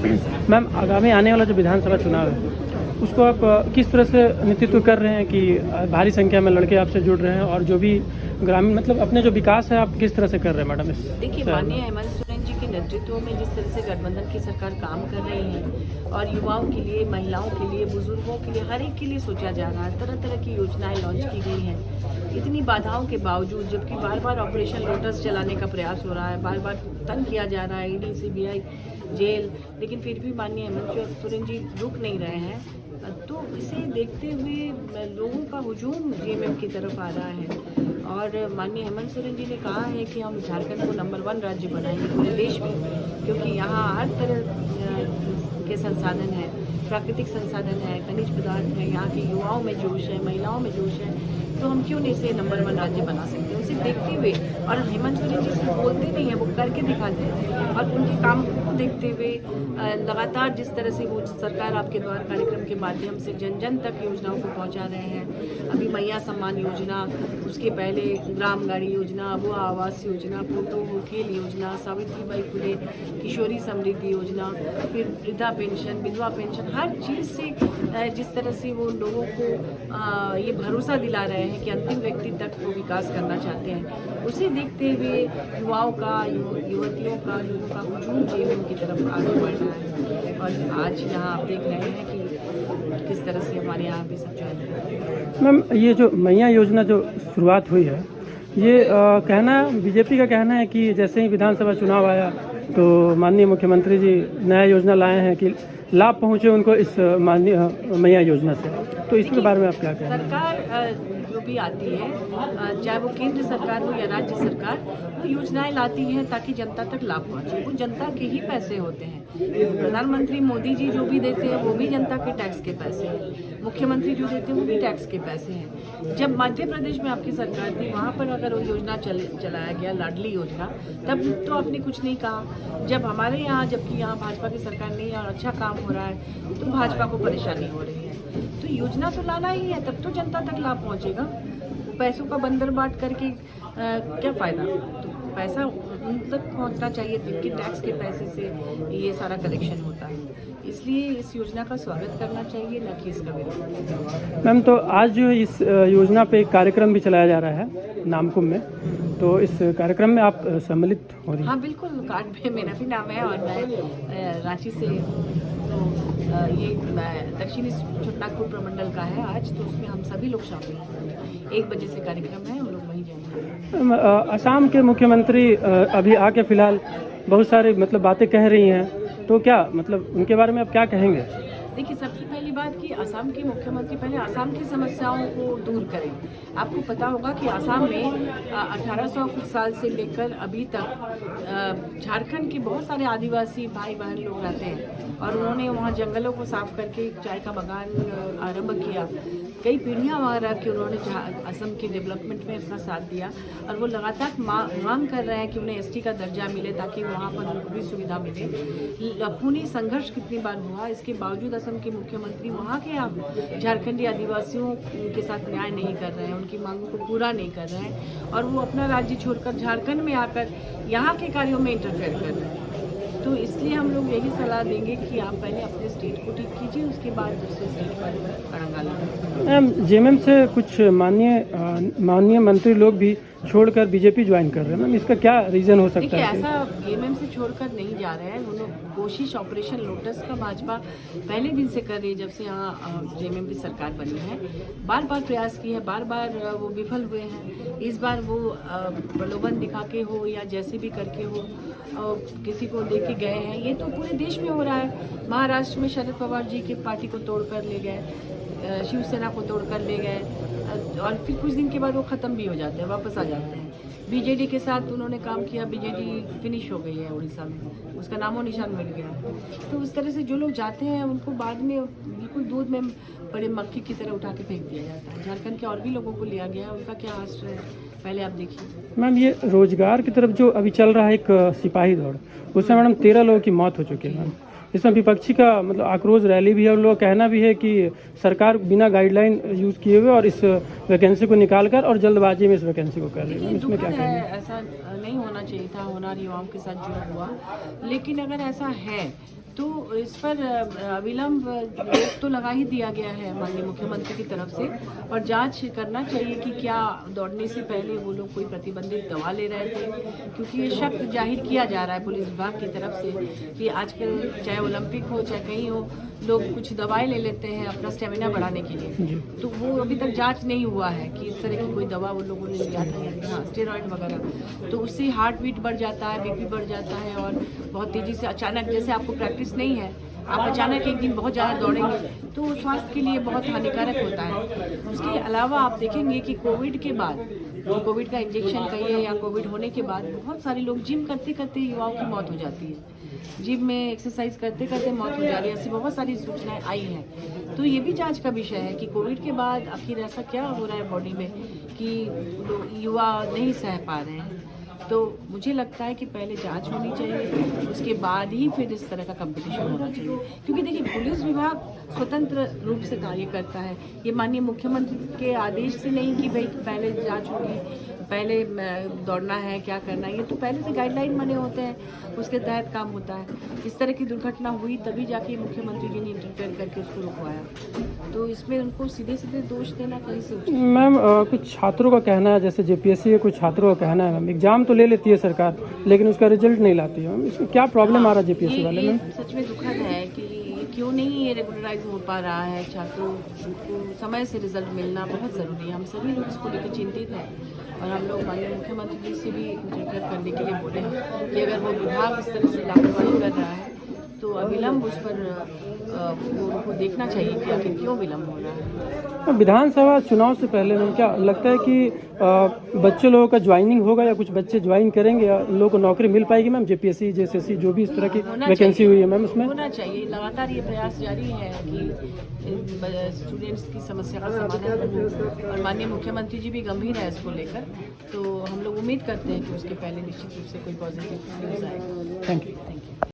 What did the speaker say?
Ma'am, आगामी आने वाला जो विधानसभा चुनाव है, उसको आप किस तरह से नेतृत्व कर रहे हैं कि भारी संख्या में लड़के आपसे जुड़ रहे हैं, और जो भी ग्रामीण मतलब अपने जो विकास है आप किस तरह से कर रहे हैं मैडम इस देखिए, शहर माननीय में? हेमंत सोरेन जी के नेतृत्व में जिस तरह से गठबंधन की सरकार काम कर रही है और युवाओं के लिए, महिलाओं के लिए, बुजुर्गों के लिए, हर एक के लिए सोचा जा रहा है, तरह तरह की योजनाएं लॉन्च की गई हैं। इतनी बाधाओं के बावजूद, जबकि बार बार ऑपरेशन लोटस चलाने का प्रयास हो रहा है, बार बार तंग किया जा रहा है, ईडी, सीबीआई, जेल, लेकिन फिर भी माननीय हेमंत सोरेन जी रुक नहीं रहे हैं। तो इसे देखते हुए लोगों का हुजूम जेएमएम की तरफ आ रहा है और माननीय हेमंत सोरेन जी ने कहा है कि हम झारखंड को नंबर 1 राज्य बनाएंगे पूरे देश में, क्योंकि यहाँ हर तरह के संसाधन है, प्राकृतिक संसाधन है, खनिज पदार्थ है, यहाँ के युवाओं में जोश है, महिलाओं में जोश है, तो हम क्यों नहीं इसे नंबर 1 राज्य बना सकते हैं। उसे देखते हुए, और हेमंत सोरेन जी सिर्फ बोलते नहीं है, वो करके दिखाते हैं, और उनके काम को देखते हुए लगातार जिस तरह से वो सरकार आपके द्वार कार्यक्रम के माध्यम से जन जन तक योजनाओं को पहुंचा रहे हैं। अभी मैया सम्मान योजना, उसके पहले ग्राम गाड़ी योजना, वो आवास योजना, पोतो हो खेल योजना, सावित्रीबाई फुले किशोरी समृद्धि योजना, फिर वृद्धा पेंशन, विधवा पेंशन, हर चीज़ से जिस तरह से वो लोगों को ये भरोसा दिला रहे हैं कि अंतिम व्यक्ति तक वो विकास करना चाहते हैं, उसे देखते हुए युवाओं का, युवतियों का, लोगों का हुजूम जेएमएम की तरफ आगे बढ़ रहा है। और आज यहाँ आप देख रहे हैं कि किस तरह से हमारे यहाँ भी सब ज्वाइन है। मैम, ये जो मैया योजना जो शुरुआत हुई है, ये कहना बीजेपी का कहना है कि जैसे ही विधानसभा चुनाव आया तो माननीय मुख्यमंत्री जी नया योजना लाए हैं कि लाभ पहुंचे उनको इस माननीय मैया योजना से, तो इसके बारे में आप क्या कहें? सरकार जो भी आती है, चाहे वो केंद्र सरकार हो या राज्य सरकार, वो योजनाएं लाती है ताकि जनता तक लाभ पहुंचे। वो जनता के ही पैसे होते हैं। प्रधानमंत्री मोदी जी जो भी देते हैं वो भी जनता के टैक्स के पैसे हैं, मुख्यमंत्री जो देते हैं वो भी टैक्स के पैसे हैं। जब मध्य प्रदेश में आपकी सरकार थी, वहाँ पर अगर वो योजना चलाया गया, लाडली योजना, तब तो आपने कुछ नहीं कहा। जब हमारे यहाँ, जबकि यहाँ भाजपा की सरकार नहीं है और अच्छा काम हो रहा है, तो भाजपा को परेशानी हो रही है। तो योजना तो लाना ही है, तब तो जनता तक लाभ पहुंचेगा। पैसों का बंदर बांट करके क्या फ़ायदा? तो पैसा उन तक पहुंचना चाहिए, जिनके टैक्स के पैसे से ये सारा कलेक्शन होता है। इसलिए इस योजना का स्वागत करना चाहिए, न कि इसका विरोध। मैम, तो आज जो इस योजना पे एक कार्यक्रम भी चलाया जा रहा है नामकुम में, तो इस कार्यक्रम में आप सम्मिलित हो रही हैं? हाँ बिल्कुल, कार्ड पे मेरा भी नाम है और मैं रांची से, तो ये दक्षिणी छोटानागपुर प्रमंडल का है आज, तो उसमें हम सभी लोग शामिल हैं। 1 बजे से कार्यक्रम है, हम लोग वहीं जाएंगे। असम के मुख्यमंत्री अभी आके फिलहाल बहुत सारे मतलब बातें कह रही हैं, तो क्या मतलब उनके बारे में आप क्या कहेंगे? देखिए, सबसे पहली बात कि असम के मुख्यमंत्री पहले असम की समस्याओं को दूर करें। आपको पता होगा कि असम में 1800 कुछ साल से लेकर अभी तक झारखंड के बहुत सारे आदिवासी भाई बहन लोग रहते हैं और उन्होंने वहाँ जंगलों को साफ करके चाय का बागान आरंभ किया। कई पीढ़ियाँ वहाँ रह के उन्होंने असम के डेवलपमेंट में अपना साथ दिया और वो लगातार मांग कर रहे हैं कि उन्हें एसटी का दर्जा मिले ताकि वहाँ पर उनको भी सुविधा मिले। खूनी संघर्ष कितनी बार हुआ, इसके बावजूद असम के मुख्यमंत्री वहाँ के झारखंडी आदिवासियों के साथ न्याय नहीं कर रहे हैं, उनकी मांगों को पूरा नहीं कर रहे हैं और वो अपना राज्य छोड़कर झारखंड में आकर यहाँ के कार्यों में इंटरफेयर कर रहे हैं। तो इसलिए हम लोग यही सलाह देंगे कि आप पहले अपने स्टेट को ठीक कीजिए, उसके बाद दूसरे स्टेट पर अड़ंगा लगाएं। मैम, जेएमएम से कुछ माननीय मंत्री लोग भी छोड़कर बीजेपी ज्वाइन कर रहे हैं, मैम इसका क्या रीज़न हो सकता देखिए, है? ऐसा जेएमएम से छोड़कर नहीं जा रहे हैं। उन्होंने कोशिश ऑपरेशन लोटस का भाजपा पहले दिन से कर रही है, जब से यहाँ जेएमएम की सरकार बनी है। बार बार प्रयास किए हैं, बार बार वो विफल हुए हैं। इस बार वो प्रलोभन दिखा के हो या जैसे भी करके हो किसी को दे के गए हैं। ये तो पूरे देश में हो रहा है। महाराष्ट्र में शरद पवार जी की पार्टी को तोड़कर ले गए, शिवसेना को तोड़कर ले गए और फिर कुछ दिन के बाद वो ख़त्म भी हो जाते हैं, वापस आ जाते हैं। बीजेडी के साथ उन्होंने काम किया, बीजेडी फिनिश हो गई है उड़ीसा में, उसका नामो निशान मिल गया। तो उस तरह से जो लोग जाते हैं उनको बाद में बिल्कुल दूध में बड़े मक्खी की तरह उठा के फेंक दिया जाता है। झारखंड के और भी लोगों को लिया गया, उनका क्या हाल है पहले आप देखिए। मैम, ये रोजगार की तरफ जो अभी चल रहा है एक सिपाही दौड़, उसमें मैडम 13 लोगों की मौत हो चुकी है मैम। इसमें विपक्षी का मतलब आक्रोश रैली भी है और लोग कहना भी है कि सरकार बिना गाइडलाइन यूज़ किए हुए और इस वैकेंसी को निकालकर और जल्दबाजी में इस वैकेंसी को कर रही है। इसमें क्या कहेंगे? ऐसा नहीं होना चाहिए था, होनार युवाओं के साथ जुड़ा हुआ। लेकिन अगर ऐसा है तो इस पर अविलंब रोक तो लगा ही दिया गया है माननीय मुख्यमंत्री की तरफ से, और जांच करना चाहिए कि क्या दौड़ने से पहले वो लोग कोई प्रतिबंधित दवा ले रहे थे, क्योंकि ये शक जाहिर किया जा रहा है पुलिस विभाग की तरफ से कि आजकल चाहे ओलंपिक हो चाहे कहीं हो, लोग कुछ दवाएं ले लेते हैं अपना स्टेमिना बढ़ाने के लिए। तो वो अभी तक जांच नहीं हुआ है कि इस तरह की कोई दवा वो लोगों ने लिया था, हाँ स्टेरॉइड वगैरह, तो उससे हार्ट बीट बढ़ जाता है, बीपी बढ़ जाता है, और बहुत तेज़ी से अचानक, जैसे आपको प्रैक्टिस नहीं है, आप अचानक एक दिन बहुत ज़्यादा दौड़ेंगे तो स्वास्थ्य के लिए बहुत हानिकारक होता है। उसके अलावा आप देखेंगे कि कोविड के बाद, कोविड का इंजेक्शन कहिए या कोविड होने के बाद, बहुत सारे लोग जिम करते करते युवाओं की मौत हो जाती है, जिम में एक्सरसाइज करते करते मौत हो जा रही है, ऐसी बहुत सारी सूचनाएं आई हैं। तो ये भी जांच का विषय है कि कोविड के बाद आखिर ऐसा क्या हो रहा है बॉडी में कि युवा नहीं सह पा रहे हैं। तो मुझे लगता है कि पहले जांच होनी चाहिए, उसके बाद ही फिर इस तरह का कंपटीशन होना चाहिए, क्योंकि देखिए पुलिस विभाग स्वतंत्र रूप से कार्य करता है। ये माननीय मुख्यमंत्री के आदेश से नहीं कि भाई पहले जांच होगी, पहले दौड़ना है, क्या करना है, ये तो पहले से गाइडलाइन बने होते हैं, उसके तहत काम होता है। इस तरह की दुर्घटना हुई तभी जाके मुख्यमंत्री जी ने इंटरफेयर करके उसको रुकवाया, तो इसमें उनको सीधे सीधे दोष देना कहीं से उचित नहीं। मैम कुछ छात्रों का कहना है, जैसे जेपीएससी के कुछ छात्रों का कहना है मैम, एग्जाम तो ले लेती है सरकार लेकिन उसका रिजल्ट नहीं लाती है मैम, इसमें क्या प्रॉब्लम आ रहा है जेपीएससी वाले में? सच में दुखद है कि क्यों नहीं ये रेगुलराइज हो पा रहा है। छात्रों को समय से रिजल्ट मिलना बहुत ज़रूरी है, हम सभी लोग इसको लेकर चिंतित हैं, और हम लोग माननीय मुख्यमंत्री जी से भी इंटरफेयर करने के लिए बोले हैं कि अगर वो विभाग इस तरह से लापरवाही कर रहा है तो अविलंब उस पर उनको देखना चाहिए कि आखिर क्यों विलम्ब हो रहा है। विधानसभा चुनाव से पहले में क्या लगता है कि बच्चे लोगों का ज्वाइनिंग होगा या कुछ बच्चे ज्वाइन करेंगे या लोगों को नौकरी मिल पाएगी मैम? जेपीएससी जेएसएससी जो भी इस तरह की वैकेंसी हुई है मैम, उसमें होना चाहिए। लगातार ये प्रयास जारी है कि स्टूडेंट्स की समस्या का समाधान हो, और माननीय मुख्यमंत्री जी भी गंभीर है इसको लेकर, तो हम लोग उम्मीद करते हैं कि उसके पहले निश्चित रूप से कोई पॉजिटिव न्यूज़ आएगा। Thank you.